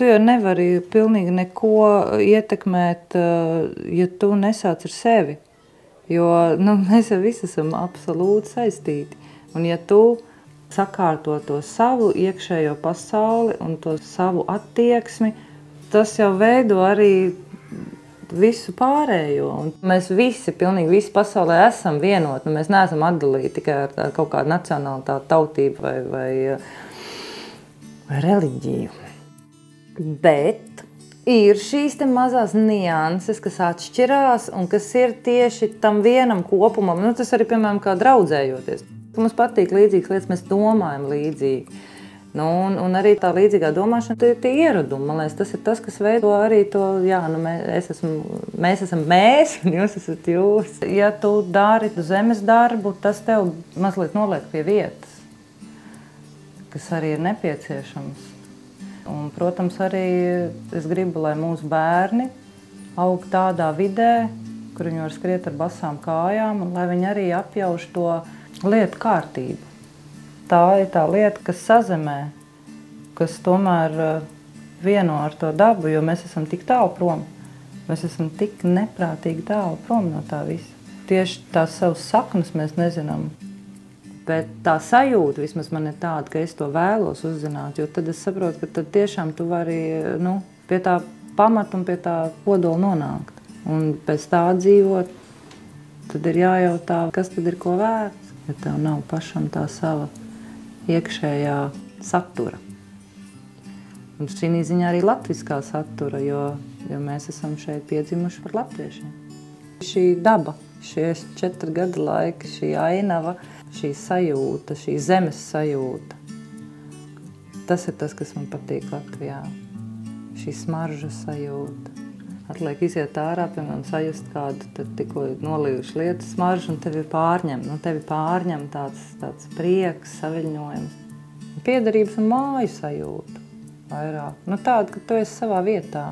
Tu jau nevari pilnīgi neko ietekmēt, ja tu nesāc ar sevi. Jo mēs jau visi esam absolūti saistīti. Un ja tu sakārto to savu iekšējo pasauli un to savu attieksmi, tas jau veido arī visu pārējo. Un mēs visi, pilnīgi visi pasaulē esam vienoti. Mēs neesam atdalīti tikai ar kaut kādu nacionalitāti, tautību vai reliģiju. Bet ir šīs te mazās nianses, kas atšķirās un kas ir tieši tam vienam kopumam. Tas arī, piemēram, kā draudzējoties. Mums patīk līdzīgas lietas, mēs domājam līdzīgi. Un arī tā līdzīgā domāšana ir tie ieradumi. Man liekas, tas ir tas, kas veido arī to, mēs esam mēs, un jūs esat jūs. Ja tu dari zemes darbu, tas tev mazliet noliek pie vietas, kas arī ir nepieciešams. Un, protams, arī es gribu, lai mūsu bērni aug tādā vidē, kur viņi var skriet ar basām kājām, un lai viņi arī apjauš to lietu kārtību. Tā ir tā lieta, kas sazemē, kas tomēr vieno ar to dabu, jo mēs esam tik tālu prom. Mēs esam tik neprātīgi tālu prom no tā visa. Tieši tās savas saknes mēs nezinām. Bet tā sajūta vismaz man ir tāda, ka es to vēlos uzzināt, jo tad es saprotu, ka tad tiešām tu vari pie tā pamata un pie tā kodola nonākt. Un pēc tā dzīvot, tad ir jājautā, kas tad ir ko vērts, ja tev nav pašam tā sava iekšējā satura. Un šī ziņā arī latviskā satura, jo mēs esam šeit piedzimuši par latviešiem. Šī daba, šie 4 gadu laika, šī ainava, šī sajūta, šī zemes sajūta, tas ir tas, kas man patīk Latvijā. Šī smarža sajūta. Atliek iziet ārā, piemēram, sajust kādu tikko nolījuši lietas smaržu, un tevi pārņem. Tevi pārņem tāds prieks, saviļņojums. Piederības un māju sajūta vairāk. Tāda, ka tu esi savā vietā.